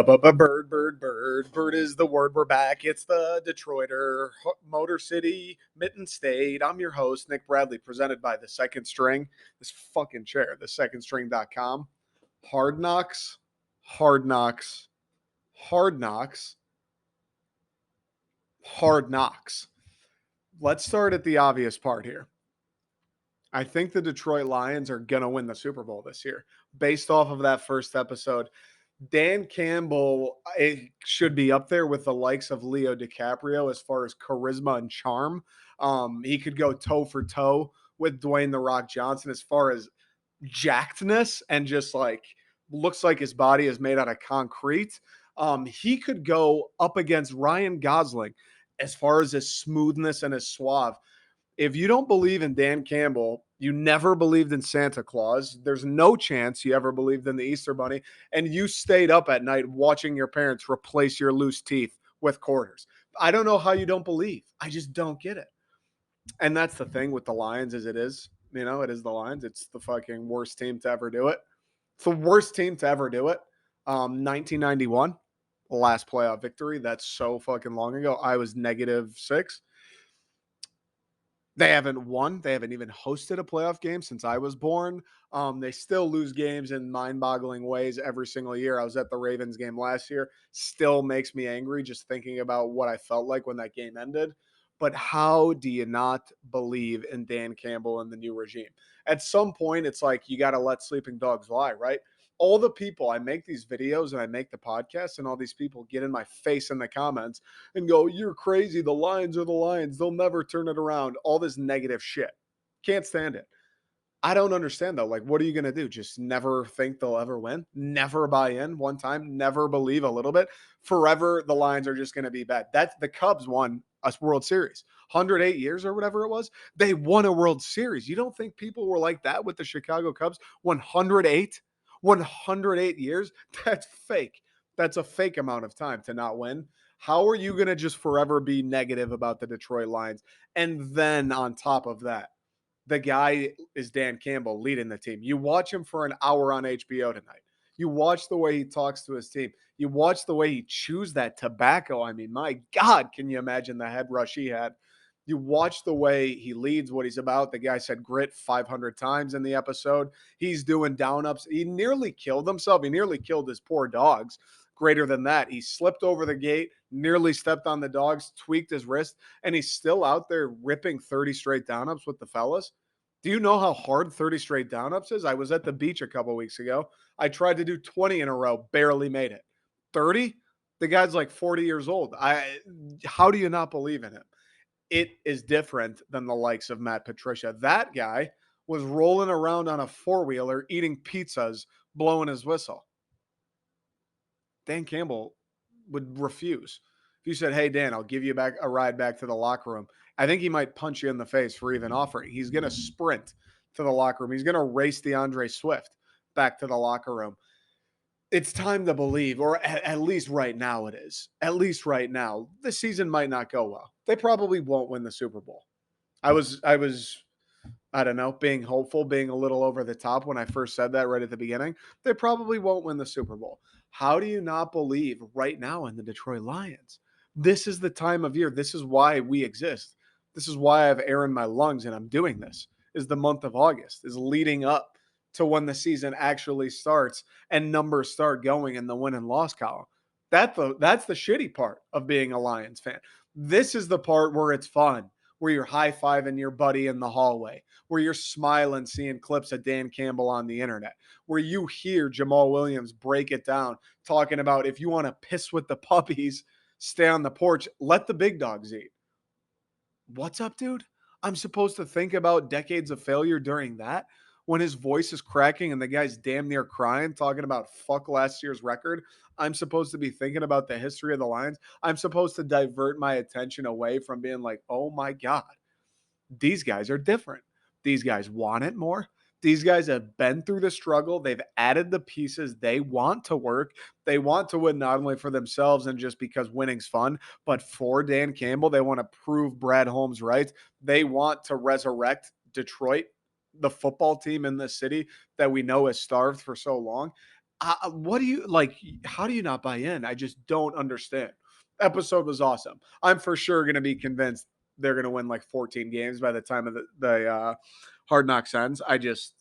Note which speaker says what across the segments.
Speaker 1: Bird is the word. We're back. It's the Detroiter Motor City Mitten State. I'm your host, Nick Bradley, presented by The Second String. This fucking chair, thesecondstring.com. Hard knocks, hard knocks, hard knocks, hard knocks. Let's start at the obvious part here. I think the Detroit Lions are going to win the Super Bowl this year. Based off of that first episode, Dan Campbell should be up there with the likes of Leo DiCaprio as far as charisma and charm. He could go toe for toe with Dwayne "The Rock" Johnson as far as jackedness and just like looks like his body is made out of concrete. He could go up against Ryan Gosling as far as his smoothness and his suave. If you don't believe in Dan Campbell, you never believed in Santa Claus. There's no chance you ever believed in the Easter Bunny. And you stayed up at night watching your parents replace your loose teeth with quarters. I don't know how you don't believe. I just don't get it. And that's the thing with the Lions as it is. You know, it is the Lions. It's the fucking worst team to ever do it. It's the worst team to ever do it. 1991, last playoff victory. That's so fucking long ago. I was -6. They haven't won. They haven't even hosted a playoff game since I was born. They still lose games in mind-boggling ways every single year. I was at the Ravens game last year. Still makes me angry just thinking about what I felt like when that game ended. But how do you not believe in Dan Campbell and the new regime? At some point, it's like you got to let sleeping dogs lie, right? All the people, I make these videos and I make the podcast, and all these people get in my face in the comments and go, "You're crazy. The Lions are the Lions. They'll never turn it around." All this negative shit. Can't stand it. I don't understand though. Like, what are you going to do? Just never think they'll ever win? Never buy in one time? Never believe a little bit? Forever, the Lions are just going to be bad. That's the Cubs won a World Series. 108 years or whatever it was. They won a World Series. You don't think people were like that with the Chicago Cubs? 108? 108 years? That's fake. That's a fake amount of time to not win. How are you going to just forever be negative about the Detroit Lions? And then on top of that, the guy is Dan Campbell leading the team. You watch him for an hour on HBO tonight. You watch the way he talks to his team. You watch the way he chews that tobacco. I mean, my God, can you imagine the head rush he had? You watch the way he leads, what he's about. The guy said grit 500 times in the episode. He's doing down ups. He nearly killed himself. He nearly killed his poor dogs. Greater than that, he slipped over the gate, nearly stepped on the dogs, tweaked his wrist, and he's still out there ripping 30 straight down ups with the fellas. Do you know how hard 30 straight down ups is? I was at the beach a couple weeks ago. I tried to do 20 in a row, barely made it. 30? The guy's like 40 years old. How do you not believe in him? It is different than the likes of Matt Patricia. That guy was rolling around on a four-wheeler, eating pizzas, blowing his whistle. Dan Campbell would refuse. If you said, "Hey, Dan, I'll give you back a ride back to the locker room," I think he might punch you in the face for even offering. He's going to sprint to the locker room. He's going to race DeAndre Swift back to the locker room. It's time to believe, or at least right now it is. At least right now, the season might not go well. They probably won't win the Super Bowl. I don't know, being hopeful, being a little over the top when I first said that right at the beginning. They probably won't win the Super Bowl. How do you not believe right now in the Detroit Lions? This is the time of year. This is why we exist. This is why I have air in my lungs and I'm doing this. Is the month of August, is leading up to when the season actually starts and numbers start going in the win and loss column. That's the shitty part of being a Lions fan. This is the part where it's fun, where you're high-fiving your buddy in the hallway, where you're smiling seeing clips of Dan Campbell on the internet, where you hear Jamal Williams break it down, talking about if you want to piss with the puppies, stay on the porch, let the big dogs eat. What's up, dude? I'm supposed to think about decades of failure during that when his voice is cracking and the guy's damn near crying, talking about fuck last year's record. I'm supposed to be thinking about the history of the Lions. I'm supposed to divert my attention away from being like, oh my God, these guys are different. These guys want it more. These guys have been through the struggle. They've added the pieces. They want to work. They want to win not only for themselves and just because winning's fun, but for Dan Campbell. They want to prove Brad Holmes right. They want to resurrect Detroit, the football team in the city that we know has starved for so long. What do you like? How do you not buy in? I just don't understand. Episode was awesome. I'm for sure going to be convinced they're going to win like 14 games by the time of the Hard Knocks ends. I just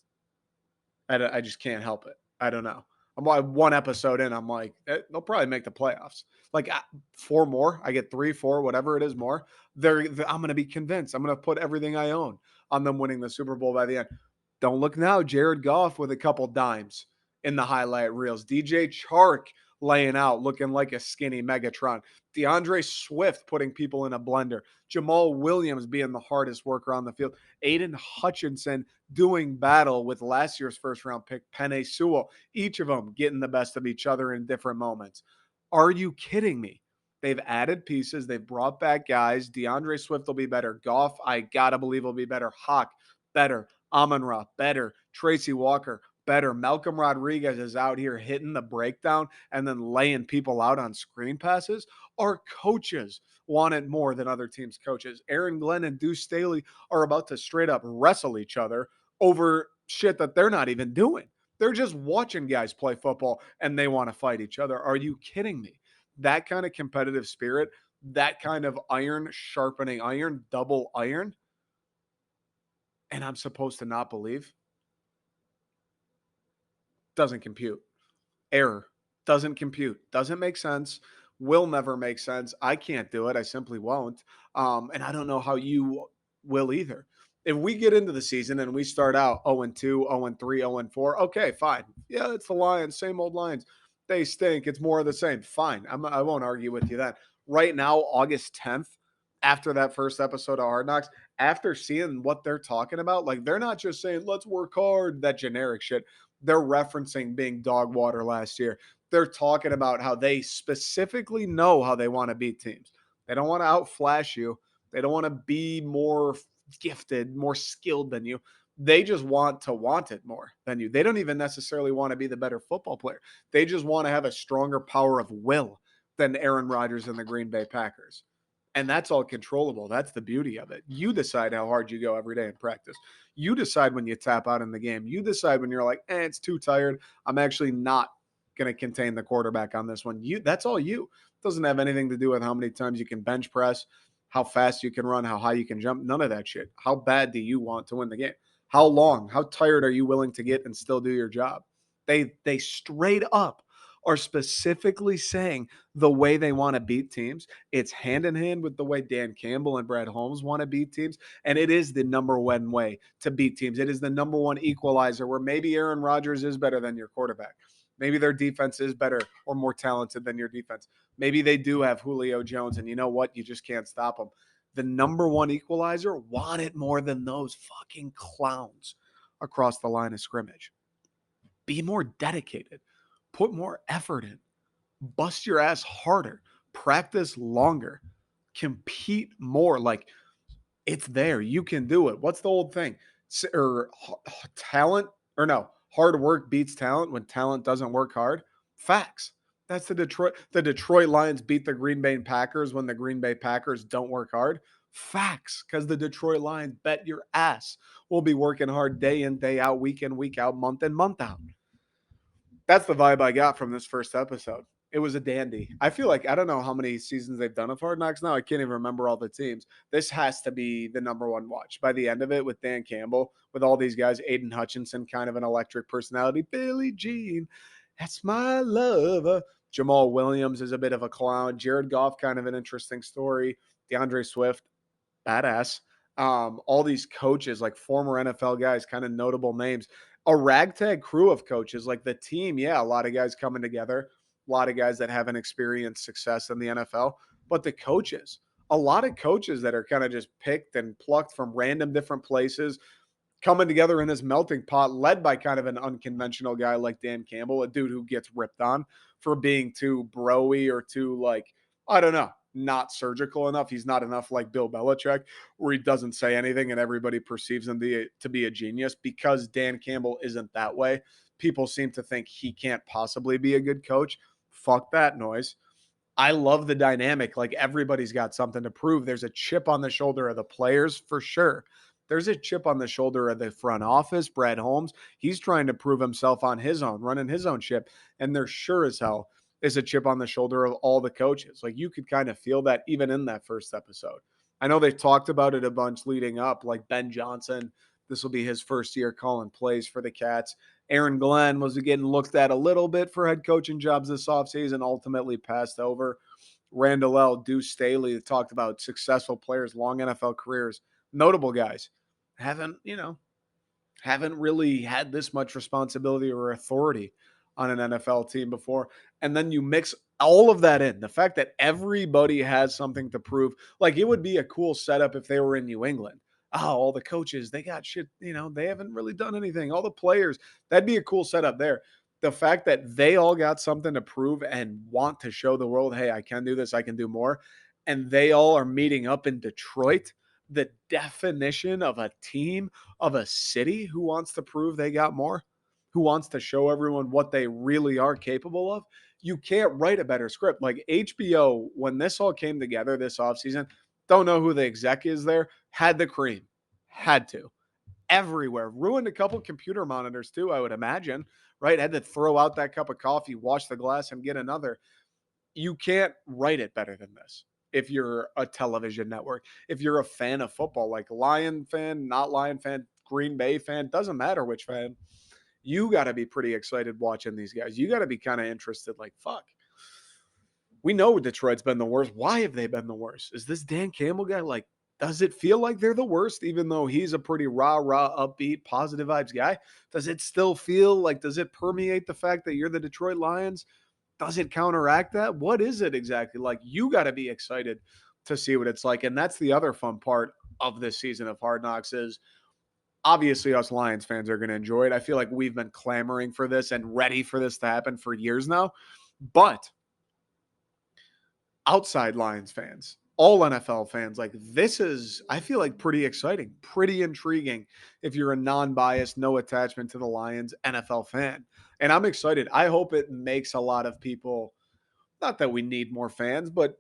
Speaker 1: can't help it. I don't know. I'm like one episode in. I'm like, they'll probably make the playoffs. Like four more. I get three, four, whatever it is more. I'm going to be convinced. I'm going to put everything I own on them winning the Super Bowl by the end. Don't look now. Jared Goff with a couple dimes in the highlight reels. DJ Chark laying out, looking like a skinny Megatron. DeAndre Swift putting people in a blender. Jamal Williams being the hardest worker on the field. Aiden Hutchinson doing battle with last year's first round pick, Penei Sewell. Each of them getting the best of each other in different moments. Are you kidding me? They've added pieces. They've brought back guys. DeAndre Swift will be better. Goff, I gotta believe, will be better. Hawk, better. Amon-Ra, better. Tracy Walker, better. Malcolm Rodriguez is out here hitting the breakdown and then laying people out on screen passes. Our coaches want it more than other teams' coaches. Aaron Glenn and Deuce Staley are about to straight up wrestle each other over shit that they're not even doing. They're just watching guys play football and they want to fight each other. Are you kidding me? That kind of competitive spirit, that kind of iron sharpening iron, double iron, and I'm supposed to not believe? Doesn't compute. Error. Doesn't compute. Doesn't make sense. Will never make sense. I can't do it. I simply won't. And I don't know how you will either. If we get into the season and we start out 0-2, 0-3, 0-4, okay, fine. Yeah, it's the Lions, same old Lions. They stink. It's more of the same. Fine. I won't argue with you then. Right now, August 10th, after that first episode of Hard Knocks, after seeing what they're talking about, like they're not just saying, let's work hard, that generic shit. They're referencing being dog water last year. They're talking about how they specifically know how they want to beat teams. They don't want to outflash you. They don't want to be more gifted, more skilled than you. They just want it more than you. They don't even necessarily want to be the better football player. They just want to have a stronger power of will than Aaron Rodgers and the Green Bay Packers. And that's all controllable. That's the beauty of it. You decide how hard you go every day in practice. You decide when you tap out in the game. You decide when you're like, it's too tired. I'm actually not going to contain the quarterback on this one. That's all you. It doesn't have anything to do with how many times you can bench press, how fast you can run, how high you can jump. None of that shit. How bad do you want to win the game? How long? How tired are you willing to get and still do your job? They straight up are specifically saying the way they want to beat teams. It's hand in hand with the way Dan Campbell and Brad Holmes want to beat teams. And it is the number one way to beat teams. It is the number one equalizer where maybe Aaron Rodgers is better than your quarterback. Maybe their defense is better or more talented than your defense. Maybe they do have Julio Jones, and you know what? You just can't stop them. The number one equalizer, want it more than those fucking clowns across the line of scrimmage. Be more dedicated. Put more effort in. Bust your ass harder. Practice longer. Compete more. Like it's there. You can do it. What's the old thing? Or talent or no, hard work beats talent when talent doesn't work hard. Facts. That's the Detroit Lions beat the Green Bay Packers when the Green Bay Packers don't work hard. Facts, because the Detroit Lions bet your ass will be working hard day in, day out, week in, week out, month in, month out. That's the vibe I got from this first episode. It was a dandy. I feel like I don't know how many seasons they've done of Hard Knocks now. I can't even remember all the teams. This has to be the number one watch. By the end of it, with Dan Campbell, with all these guys, Aiden Hutchinson, kind of an electric personality, Billie Jean, that's my lover. Jamal Williams is a bit of a clown. Jared Goff, kind of an interesting story. DeAndre Swift, badass. All these coaches, like former NFL guys, kind of notable names. A ragtag crew of coaches, like the team. Yeah, a lot of guys coming together, a lot of guys that haven't experienced success in the NFL, but the coaches, a lot of coaches that are kind of just picked and plucked from random different places, coming together in this melting pot, led by kind of an unconventional guy like Dan Campbell, a dude who gets ripped on for being too broy or too like, I don't know, not surgical enough. He's not enough like Bill Belichick, where he doesn't say anything and everybody perceives him to be a genius. Because Dan Campbell isn't that way, people seem to think he can't possibly be a good coach. Fuck that noise. I love the dynamic. Like everybody's got something to prove. There's a chip on the shoulder of the players for sure. There's a chip on the shoulder of the front office. Brad Holmes, he's trying to prove himself on his own, running his own ship. And there sure as hell is a chip on the shoulder of all the coaches. Like you could kind of feel that even in that first episode. I know they talked about it a bunch leading up, like Ben Johnson. This will be his first year calling plays for the Cats. Aaron Glenn was getting looked at a little bit for head coaching jobs this offseason, ultimately passed over. Randall L. Deuce Staley talked about successful players, long NFL careers, notable guys. Haven't really had this much responsibility or authority on an NFL team before. And then you mix all of that in the fact that everybody has something to prove. Like it would be a cool setup if they were in New England. Oh, all the coaches, they got shit, they haven't really done anything. All the players, that'd be a cool setup there. The fact that they all got something to prove and want to show the world, hey, I can do this, I can do more. And they all are meeting up in Detroit. The definition of a team, of a city who wants to prove they got more, who wants to show everyone what they really are capable of. You can't write a better script. Like HBO, when this all came together this offseason, don't know who the exec is there, had the cream, had to. Everywhere. Ruined a couple computer monitors too, I would imagine, right? Had to throw out that cup of coffee, wash the glass, and get another. You can't write it better than this if you're a television network. If you're a fan of football, like Lion fan, not Lion fan, Green Bay fan, doesn't matter which fan, you got to be pretty excited watching these guys. You got to be kind of interested, like, fuck. We know Detroit's been the worst. Why have they been the worst? Is this Dan Campbell guy like, does it feel like they're the worst, even though he's a pretty rah, upbeat, positive vibes guy? Does it still feel like, does it permeate the fact that you're the Detroit Lions? Does it counteract that? What is it exactly? Like, you got to be excited to see what it's like. And that's the other fun part of this season of Hard Knocks is obviously us Lions fans are going to enjoy it. I feel like we've been clamoring for this and ready for this to happen for years now. But outside Lions fans, all NFL fans, like this is, I feel like pretty exciting, pretty intriguing if you're a non biased, no attachment to the Lions NFL fan. And I'm excited. I hope it makes a lot of people, not that we need more fans, but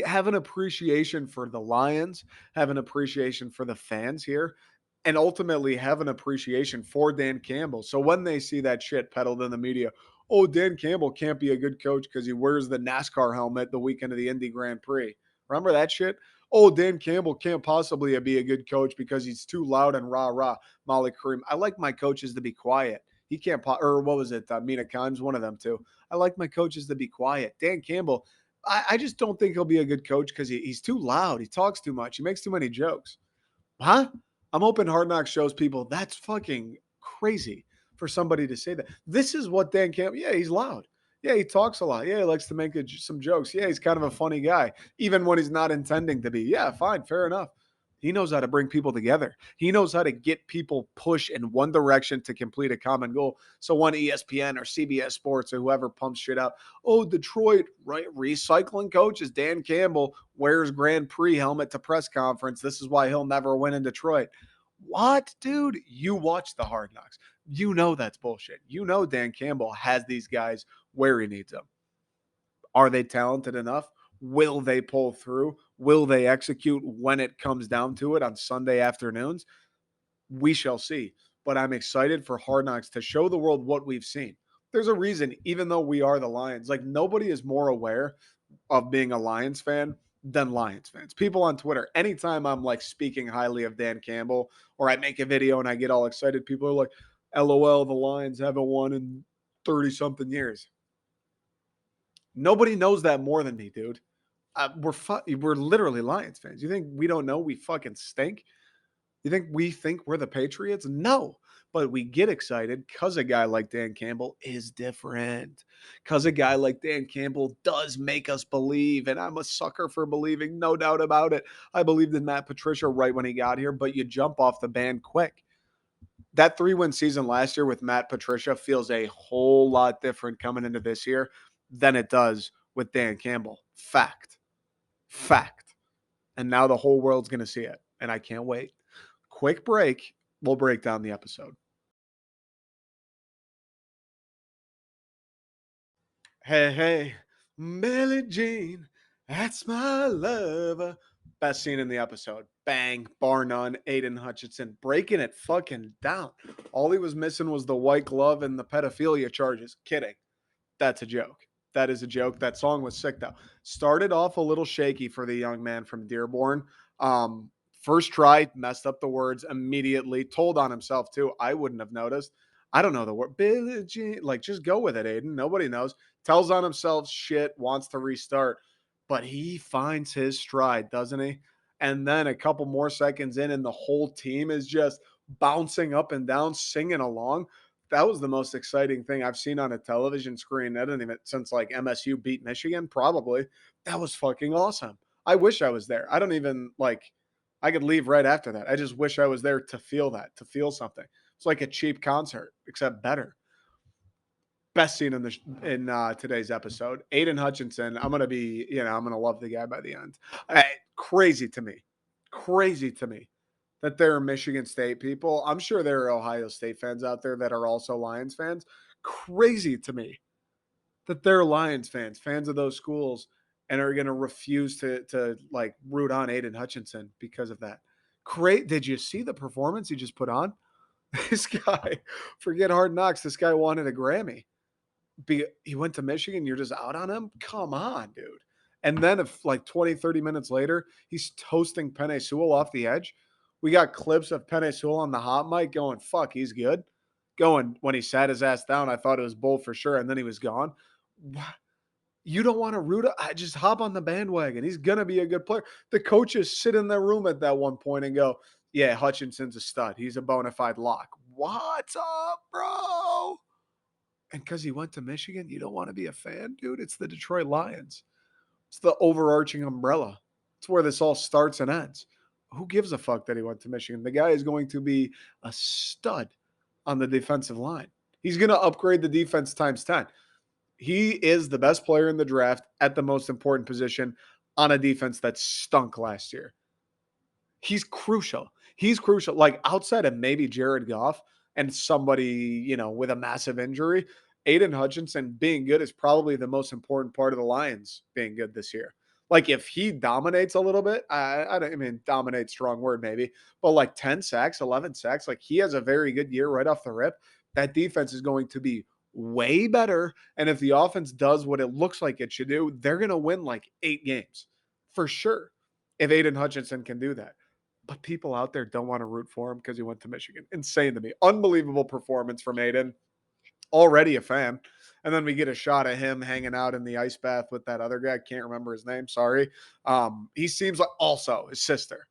Speaker 1: have an appreciation for the Lions, have an appreciation for the fans here, and ultimately have an appreciation for Dan Campbell. So when they see that shit peddled in the media, oh, Dan Campbell can't be a good coach because he wears the NASCAR helmet the weekend of the Indy Grand Prix. Remember that shit? Oh, Dan Campbell can't possibly be a good coach because he's too loud and rah rah. Molly Kareem. I like my coaches to be quiet. He can't, or what was it? Mina Kimes, one of them too. I like my coaches to be quiet. Dan Campbell, I just don't think he'll be a good coach because he's too loud. He talks too much. He makes too many jokes. Huh? I'm hoping Hard Knocks shows people that's fucking crazy for somebody to say that. This is what Dan Campbell, yeah, he's loud. Yeah, he talks a lot. Yeah, he likes to make some jokes. Yeah, he's kind of a funny guy, even when he's not intending to be. Yeah, fine, fair enough. He knows how to bring people together. He knows how to get people push in one direction to complete a common goal. So when ESPN or CBS Sports or whoever pumps shit out, oh, Detroit, right? Recycling coach is Dan Campbell, wears Grand Prix helmet to press conference. This is why he'll never win in Detroit. What, dude? You watch the Hard Knocks. You know that's bullshit. You know Dan Campbell has these guys where he needs them. Are they talented enough? Will they pull through? Will they execute when it comes down to it on Sunday afternoons? We shall see. But I'm excited for Hard Knocks to show the world what we've seen. There's a reason, even though we are the Lions, like nobody is more aware of being a Lions fan than Lions fans. People on Twitter, anytime I'm like speaking highly of Dan Campbell or I make a video and I get all excited, people are like, LOL, the Lions haven't won in 30 something years. Nobody knows that more than me, dude. We're literally Lions fans. You think we don't know we fucking stink? You think we think we're the Patriots? No. But we get excited because a guy like Dan Campbell is different. Because a guy like Dan Campbell does make us believe. And I'm a sucker for believing, no doubt about it. I believed in Matt Patricia right when he got here, but you jump off the band quick. That 3-win season last year with Matt Patricia feels a whole lot different coming into this year than it does with Dan Campbell. Fact. And now the whole world's going to see it. And I can't wait. Quick break. We'll break down the episode. Hey, Billie Jean, that's my lover. Best scene in the episode. Bang, bar none. Aiden Hutchinson breaking it fucking down. All he was missing was the white glove and the pedophilia charges. Kidding. That's a joke. That is a joke. That song was sick though. Started off a little shaky for the young man from Dearborn. Um, First try, messed up the words immediately. Told on himself too. I wouldn't have noticed. I don't know the word. Billie Jean. Like, just go with it, Aiden. Nobody knows. Tells on himself. Shit. Wants to restart, but he finds his stride, doesn't he? And then a couple more seconds in, and the whole team is just bouncing up and down, singing along. That was the most exciting thing I've seen on a television screen. I don't even since like MSU beat Michigan, probably. That was fucking awesome. I wish I was there. I don't even like I could leave right after that. I just wish I was there to feel that, to feel something. It's like a cheap concert, except better. Best scene in today's episode. Aiden Hutchinson. I'm gonna be, I'm gonna love the guy by the end. Crazy to me, crazy to me that there are Michigan State people. I'm sure there are Ohio State fans out there that are also Lions fans. Crazy to me that they're Lions fans, fans of those schools, and are gonna refuse to like root on Aiden Hutchinson because of that. Great. Did you see the performance he just put on? This guy, forget Hard Knocks. This guy wanted a Grammy. He went to Michigan, you're just out on him? Come on, dude. And then if like 20, 30 minutes later, he's toasting Penei Sewell off the edge. We got clips of Penei Sewell on the hot mic going, fuck, he's good. Going when he sat his ass down, I thought it was bull for sure. And then he was gone. You don't want to root. I just hop on the bandwagon. He's gonna be a good player. The coaches sit in their room at that one point and go, "Yeah, Hutchinson's a stud. He's a bona fide lock." What's up, bro? And because he went to Michigan, you don't want to be a fan, dude. It's the Detroit Lions. It's the overarching umbrella. It's where this all starts and ends. Who gives a fuck that he went to Michigan? The guy is going to be a stud on the defensive line. He's going to upgrade the defense times 10. He is the best player in the draft at the most important position on a defense that stunk last year. He's crucial. He's crucial. Like outside of maybe Jared Goff and somebody, with a massive injury, Aiden Hutchinson being good is probably the most important part of the Lions being good this year. Like if he dominates a little bit, I don't I mean dominate strong word maybe, but like 10 sacks, 11 sacks, like he has a very good year right off the rip. That defense is going to be way better. And if the offense does what it looks like it should do, they're going to win like 8 games for sure. If Aiden Hutchinson can do that, but people out there don't want to root for him because he went to Michigan. Insane to me. Unbelievable performance from Aiden. Already a fan. And then we get a shot of him hanging out in the ice bath with that other guy. I can't remember his name. Sorry. He seems like also his sister.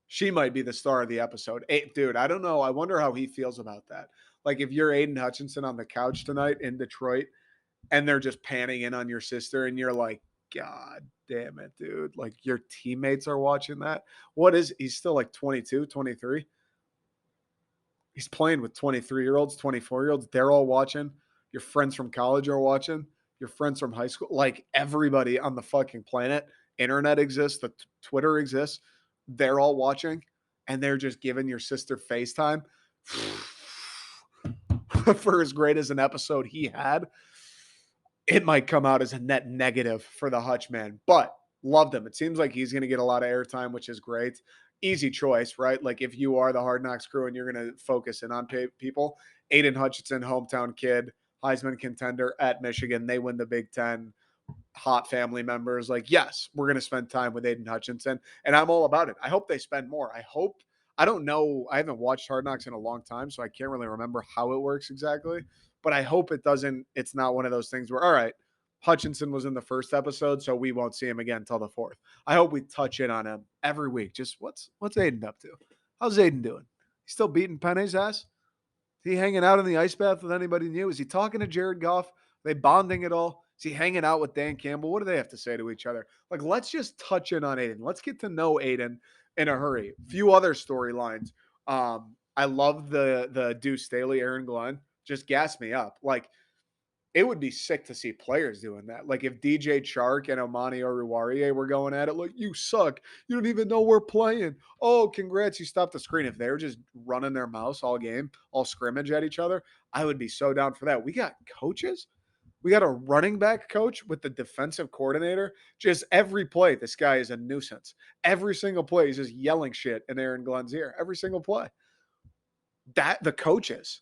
Speaker 1: She might be the star of the episode. Dude, I don't know. I wonder how he feels about that. Like if you're Aiden Hutchinson on the couch tonight in Detroit and they're just panning in on your sister and you're like, God damn it, dude. Like your teammates are watching that. He's still like 22, 23. He's playing with 23-year-olds, 24-year-olds. They're all watching. Your friends from college are watching. Your friends from high school. Like everybody on the fucking planet. Internet exists. The Twitter exists. They're all watching. And they're just giving your sister FaceTime. For as great as an episode he had, it might come out as a net negative for the Hutch man, but loved him. It seems like he's going to get a lot of airtime, which is great. Easy choice, right? Like if you are the Hard Knocks crew and you're going to focus in on people, Aiden Hutchinson, hometown kid, Heisman contender at Michigan. They win the Big Ten. Hot family members. Like, yes, we're going to spend time with Aiden Hutchinson, and I'm all about it. I hope they spend more. I don't know. I haven't watched Hard Knocks in a long time, so I can't really remember how it works exactly. But I hope it's not one of those things where, all right, Hutchinson was in the first episode, so we won't see him again until the fourth. I hope we touch in on him every week. Just what's Aiden up to? How's Aiden doing? He's still beating Penny's ass? Is he hanging out in the ice bath with anybody new? Is he talking to Jared Goff? Are they bonding at all? Is he hanging out with Dan Campbell? What do they have to say to each other? Like, let's just touch in on Aiden. Let's get to know Aiden in a hurry. Few other storylines. I love the Deuce Staley, Aaron Glenn. Just gas me up. Like, it would be sick to see players doing that. Like if DJ Chark and Omani Oruwariye were going at it, like, you suck. You don't even know we're playing. Oh, congrats, you stopped the screen. If they're just running their mouths all game, all scrimmage at each other, I would be so down for that. We got coaches. We got a running back coach with the defensive coordinator. Just every play, this guy is a nuisance. Every single play, he's just yelling shit in Aaron Glenn's ear. Every single play. That the coaches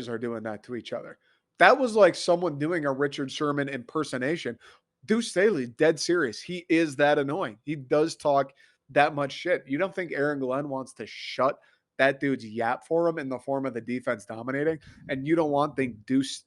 Speaker 1: are doing that to each other. That was like someone doing a Richard Sherman impersonation. Deuce Staley, dead serious. He is that annoying. He does talk that much shit. You don't think Aaron Glenn wants to shut that dude's yap for him in the form of the defense dominating? And you don't think Deuce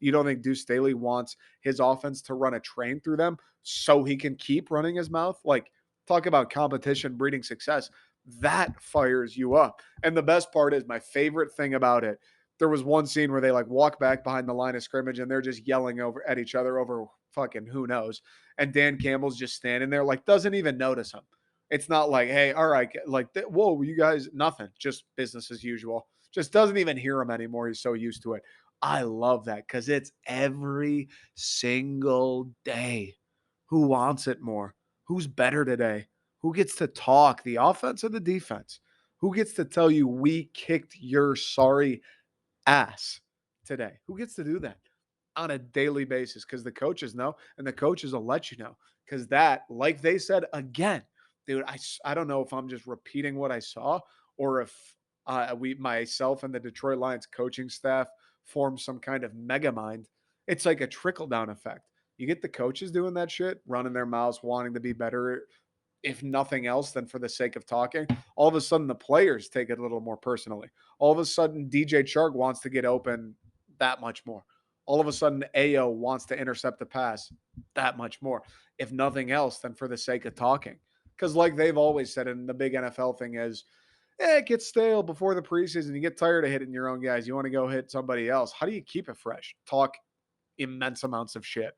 Speaker 1: Staley wants his offense to run a train through them so he can keep running his mouth? Like, talk about competition breeding success. That fires you up. And the best part is, my favorite thing about it, there was one scene where they like walk back behind the line of scrimmage and they're just yelling over at each other over fucking who knows. And Dan Campbell's just standing there, like, doesn't even notice him. It's not like, hey, all right, like, whoa, you guys, nothing, just business as usual. Just doesn't even hear him anymore. He's so used to it. I love that because it's every single day. Who wants it more? Who's better today? Who gets to talk, the offense or the defense? Who gets to tell you we kicked your sorry ass today? Who gets to do that on a daily basis? Because the coaches know, and the coaches will let you know. Because that, like they said again, dude, I don't know if I'm just repeating what I saw or if myself and the Detroit Lions coaching staff form some kind of mega mind. It's like a trickle down effect. You get the coaches doing that shit, running their mouths, wanting to be better, if nothing else than for the sake of talking. All of a sudden, the players take it a little more personally. All of a sudden, DJ Chark wants to get open that much more. All of a sudden, AO wants to intercept the pass that much more, if nothing else than for the sake of talking. Because, like they've always said, and the big NFL thing is, it gets stale before the preseason. You get tired of hitting your own guys. You want to go hit somebody else. How do you keep it fresh? Talk immense amounts of shit,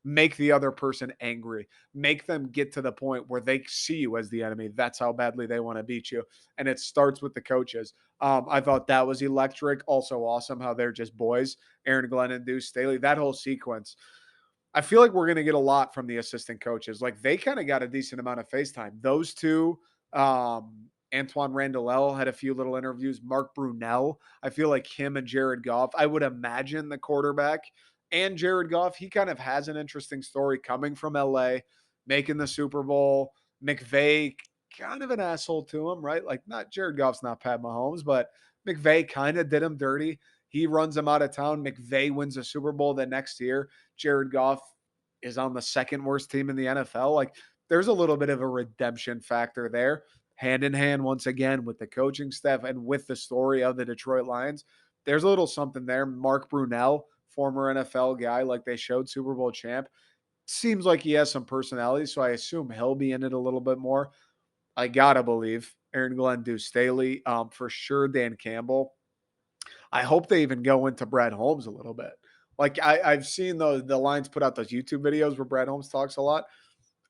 Speaker 1: make the other person angry, make them get to the point where they see you as the enemy. That's how badly they want to beat you. And it starts with the coaches. I thought that was electric. Also awesome how they're just boys. Aaron Glenn and Deuce Staley, that whole sequence. I feel like we're going to get a lot from the assistant coaches. Like, they kind of got a decent amount of FaceTime. Those two, Antoine Randall had a few little interviews. Mark Brunell, I feel like him and Jared Goff. I would imagine the quarterback and Jared Goff, he kind of has an interesting story coming from LA, making the Super Bowl. McVay, kind of an asshole to him, right? Like, not Jared Goff's not Pat Mahomes, but McVay kind of did him dirty. He runs him out of town. McVay wins the Super Bowl the next year. Jared Goff is on the second worst team in the NFL. Like, there's a little bit of a redemption factor there, hand in hand once again with the coaching staff and with the story of the Detroit Lions. There's a little something there. Mark Brunell, former NFL guy, like they showed, Super Bowl champ, seems like he has some personality, so I assume he'll be in it a little bit more. I gotta believe Aaron Glenn, Deuce Staley, for sure. Dan Campbell. I hope they even go into Brad Holmes a little bit. Like, I've seen the Lions put out those YouTube videos where Brad Holmes talks a lot.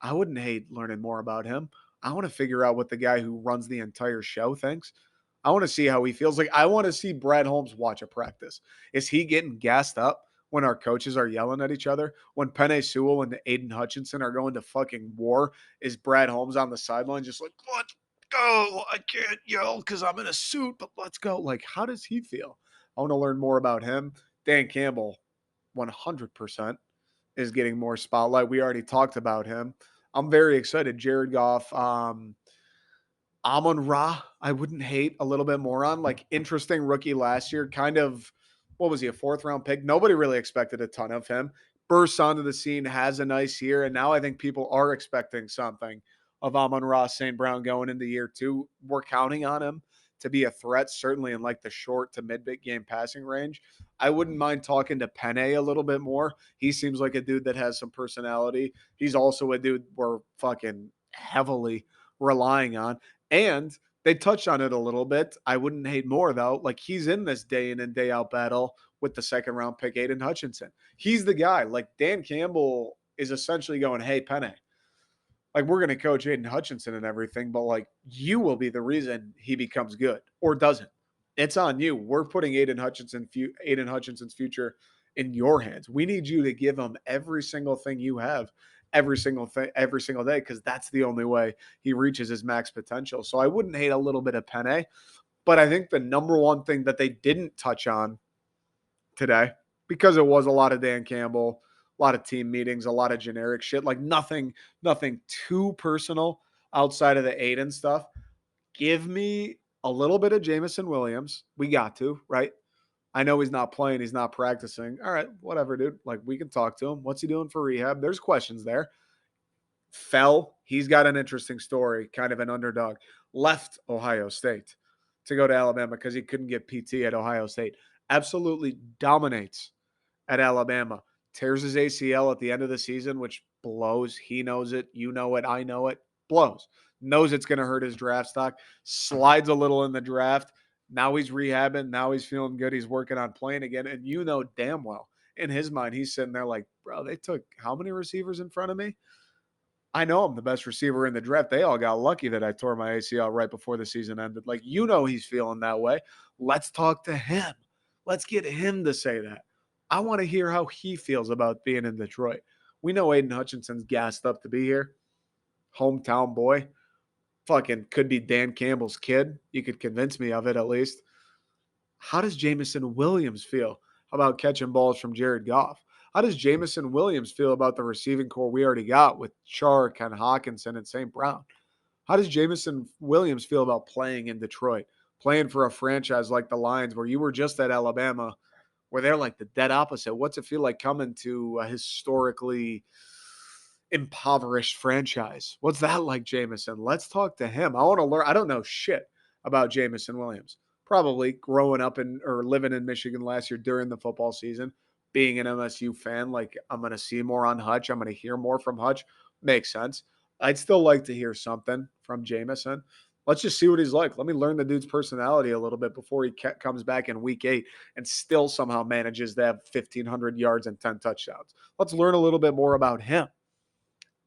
Speaker 1: I wouldn't hate learning more about him. I want to figure out what the guy who runs the entire show thinks. I want to see how he feels. Like, I want to see Brad Holmes watch a practice. Is he getting gassed up when our coaches are yelling at each other? When Penei Sewell and Aiden Hutchinson are going to fucking war, is Brad Holmes on the sideline just like, let's go? I can't yell because I'm in a suit, but let's go. Like, how does he feel? I want to learn more about him. Dan Campbell, 100% is getting more spotlight. We already talked about him. I'm very excited. Jared Goff, Amon Ra, I wouldn't hate a little bit more on. Like, interesting rookie last year. Kind of, what was he, a fourth round pick? Nobody really expected a ton of him. Bursts onto the scene, has a nice year. And now I think people are expecting something of Amon Ra St. Brown going into year two. We're counting on him to be a threat, certainly in like the short to mid big game passing range. I wouldn't mind talking to Penei a little bit more. He seems like a dude that has some personality. He's also a dude we're fucking heavily relying on. And they touched on it a little bit. I wouldn't hate more, though. Like, he's in this day in and day out battle with the second round pick, Aiden Hutchinson. He's the guy. Like, Dan Campbell is essentially going, hey, Penei, like, we're going to coach Aiden Hutchinson and everything, but like, you will be the reason he becomes good or doesn't. It's on you. We're putting Aiden Hutchinson's future in your hands. We need you to give him every single thing you have, every single day, because that's the only way he reaches his max potential. So I wouldn't hate a little bit of Penei, but I think the number one thing that they didn't touch on today, because it was a lot of Dan Campbell, a lot of team meetings, a lot of generic shit. Like nothing too personal outside of the Aiden stuff. Give me a little bit of Jamison Williams. We got to, right? I know he's not playing, he's not practicing. All right, whatever, dude. Like we can talk to him. What's he doing for rehab? There's questions there. Fell, he's got an interesting story, kind of an underdog. Left Ohio State to go to Alabama because he couldn't get PT at Ohio State. Absolutely dominates at Alabama. Tears his ACL at the end of the season, which blows. He knows it. You know it. I know it. Blows. Knows it's going to hurt his draft stock. Slides a little in the draft. Now he's rehabbing. Now he's feeling good. He's working on playing again. And you know damn well in his mind, he's sitting there like, bro, they took how many receivers in front of me? I know I'm the best receiver in the draft. They all got lucky that I tore my ACL right before the season ended. Like, you know, he's feeling that way. Let's talk to him. Let's get him to say that. I want to hear how he feels about being in Detroit. We know Aiden Hutchinson's gassed up to be here. Hometown boy. Fucking could be Dan Campbell's kid. You could convince me of it at least. How does Jamison Williams feel about catching balls from Jared Goff? How does Jamison Williams feel about the receiving core we already got with Chark and Hawkinson and St. Brown? How does Jamison Williams feel about playing in Detroit, playing for a franchise like the Lions, where you were just at Alabama, where they're like the dead opposite? What's it feel like coming to a historically impoverished franchise? What's that like, Jamison? Let's talk to him. I want to learn. I don't know shit about Jamison Williams. Probably growing up in or living in Michigan last year during the football season, being an MSU fan, like I'm going to see more on Hutch. I'm going to hear more from Hutch. Makes sense. I'd still like to hear something from Jamison. Let's just see what he's like. Let me learn the dude's personality a little bit before he comes back in week 8 and still somehow manages to have 1,500 yards and 10 touchdowns. Let's learn a little bit more about him.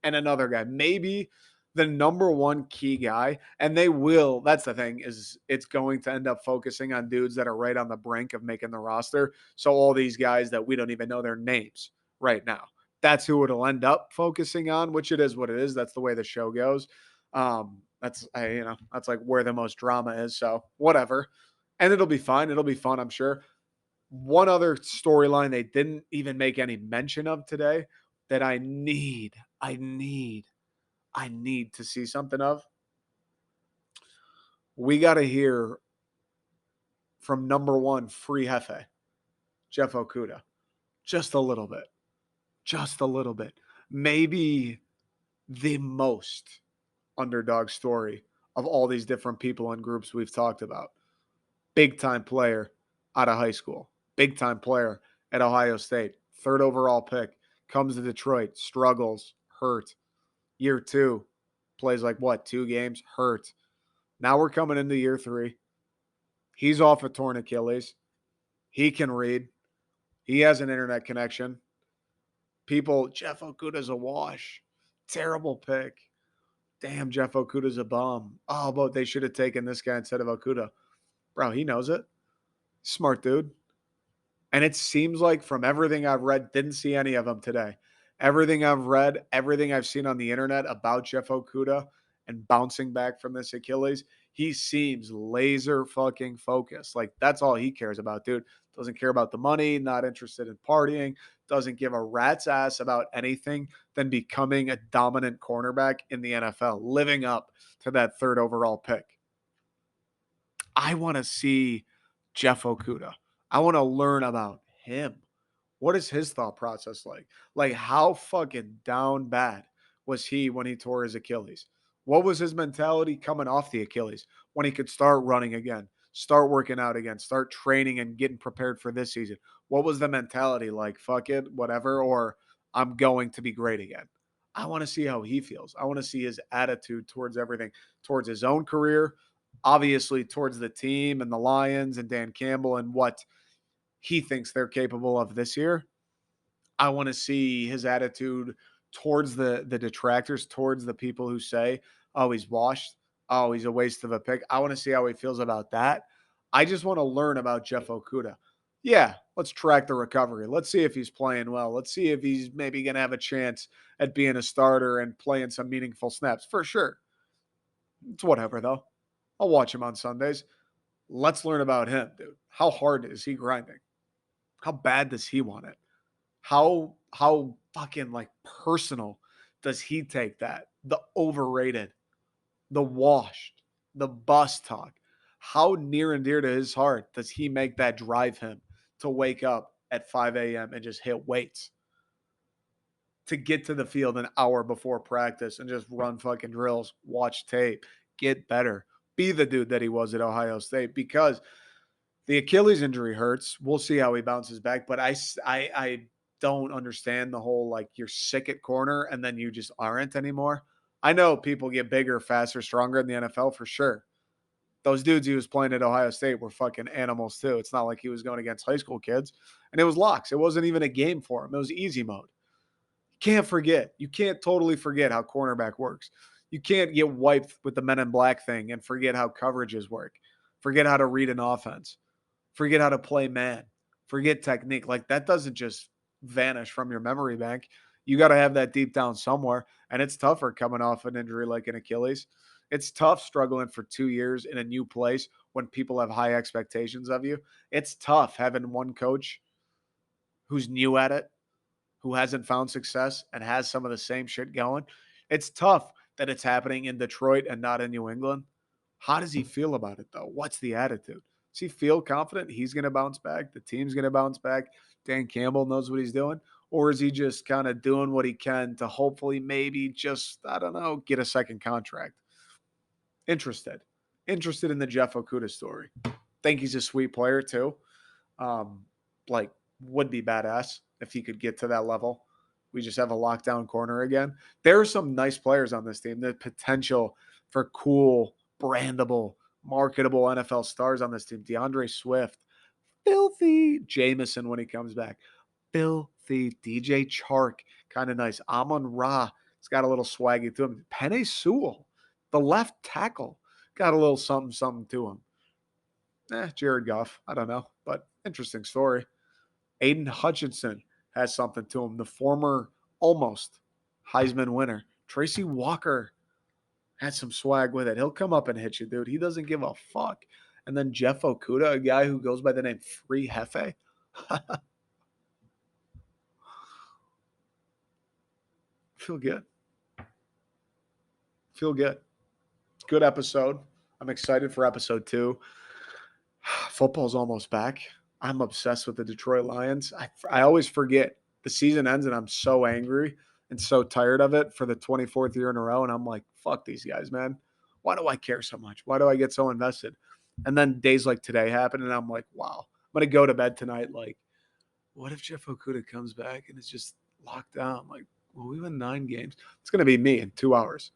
Speaker 1: And another guy, maybe the number one key guy, and they will. That's the thing, is it's going to end up focusing on dudes that are right on the brink of making the roster. So all these guys that we don't even know their names right now, that's who it'll end up focusing on, which it is what it is. That's the way the show goes. That's like where the most drama is. So whatever. And it'll be fine. It'll be fun, I'm sure. One other storyline they didn't even make any mention of today that I need, I need to see something of. We got to hear from number one free Hefe, Jeff Okuda, just a little bit, just a little bit. Maybe the most underdog story of all these different people and groups we've talked about. Big time player out of high school, big time player at Ohio State, third overall pick, comes to Detroit, struggles, hurt. Year 2, plays like what, 2 games, hurt. Now we're coming into year 3. He's off a torn Achilles. He can read. He has an internet connection. People, Jeff Okuda's a wash. Terrible pick. Damn, Jeff Okuda's a bum. Oh, but they should have taken this guy instead of Okuda. Bro, he knows it. Smart dude. And it seems like from everything I've read, didn't see any of them today. Everything I've read, everything I've seen on the internet about Jeff Okuda and bouncing back from this Achilles, he seems laser fucking focused. Like that's all he cares about, dude. Doesn't care about the money, not interested in partying, doesn't give a rat's ass about anything than becoming a dominant cornerback in the NFL, living up to that third overall pick. I want to see Jeff Okuda. I want to learn about him. What is his thought process like? Like, how fucking down bad was he when he tore his Achilles? What was his mentality coming off the Achilles when he could start running again, start working out again, start training and getting prepared for this season? What was the mentality like? Fuck it, whatever, or I'm going to be great again. I want to see how he feels. I want to see his attitude towards everything, towards his own career, obviously towards the team and the Lions and Dan Campbell and what he thinks they're capable of this year. I want to see his attitude towards the detractors, towards the people who say, "Oh, he's washed. Oh, he's a waste of a pick." I want to see how he feels about that. I just want to learn about Jeff Okuda. Yeah, let's track the recovery. Let's see if he's playing well. Let's see if he's maybe going to have a chance at being a starter and playing some meaningful snaps for sure. It's whatever though. I'll watch him on Sundays. Let's learn about him, dude. How hard is he grinding? How bad does he want it? How fucking like personal does he take that? The overrated, the washed, the bus talk. How near and dear to his heart does he make that drive him to wake up at 5 a.m. and just hit weights, to get to the field an hour before practice and just run fucking drills, watch tape, get better, be the dude that he was at Ohio State? Because the Achilles injury hurts. We'll see how he bounces back. But I don't understand the whole like you're sick at corner and then you just aren't anymore. I know people get bigger, faster, stronger in the NFL for sure. Those dudes he was playing at Ohio State were fucking animals too. It's not like he was going against high school kids, and it was locks. It wasn't even a game for him. It was easy mode. You can't forget. You can't totally forget how cornerback works. You can't get wiped with the Men in Black thing and forget how coverages work. Forget how to read an offense. Forget how to play man. Forget technique. Like that doesn't just vanish from your memory bank. You got to have that deep down somewhere. And it's tougher coming off an injury like an Achilles. It's tough struggling for 2 years in a new place when people have high expectations of you. It's tough having one coach who's new at it, who hasn't found success and has some of the same shit going. It's tough that it's happening in Detroit and not in New England. How does he feel about it, though? What's the attitude? Does he feel confident he's going to bounce back? The team's going to bounce back? Dan Campbell knows what he's doing? Or is he just kind of doing what he can to hopefully maybe just, I don't know, get a second contract? Interested. Interested in the Jeff Okuda story. Think he's a sweet player, too. Um, like, would be badass if he could get to that level. We just have a lockdown corner again. There are some nice players on this team. The potential for cool, brandable, marketable NFL stars on this team. DeAndre Swift, filthy. Jameson when he comes back, filthy. DJ Chark, kind of nice. Amon Ra, it's got a little swaggy to him. Penei Sewell, the left tackle, got a little something, something to him. Jared Goff, I don't know, but interesting story. Aiden Hutchinson has something to him. The former almost Heisman winner. Tracy Walker had some swag with it. He'll come up and hit you, dude. He doesn't give a fuck. And then Jeff Okuda, a guy who goes by the name Free Hefe. Feel good. Feel good. Good episode. I'm excited for episode 2. Football's almost back. I'm obsessed with the Detroit Lions. I always forget the season ends and I'm so angry and so tired of it for the 24th year in a row. And I'm like, fuck these guys, man. Why do I care so much? Why do I get so invested? And then days like today happen and I'm like, wow, I'm going to go to bed tonight. Like, what if Jeff Okuda comes back and it's just locked down? Like, well, we win 9 games. It's going to be me in 2 hours.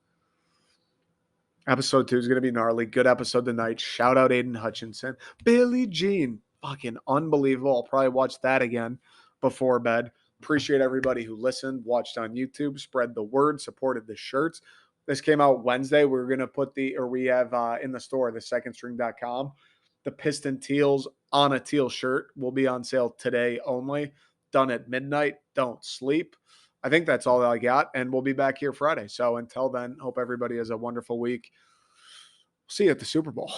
Speaker 1: Episode 2 is going to be gnarly. Good episode tonight. Shout out Aiden Hutchinson. Billie Jean. Fucking unbelievable. I'll probably watch that again before bed. Appreciate everybody who listened, watched on YouTube, spread the word, supported the shirts. This came out Wednesday. We're going to put we have in the store, the secondstring.com, the Piston Teals on a teal shirt will be on sale today only. Done at midnight. Don't sleep. I think that's all I got, and we'll be back here Friday. So until then, hope everybody has a wonderful week. See you at the Super Bowl.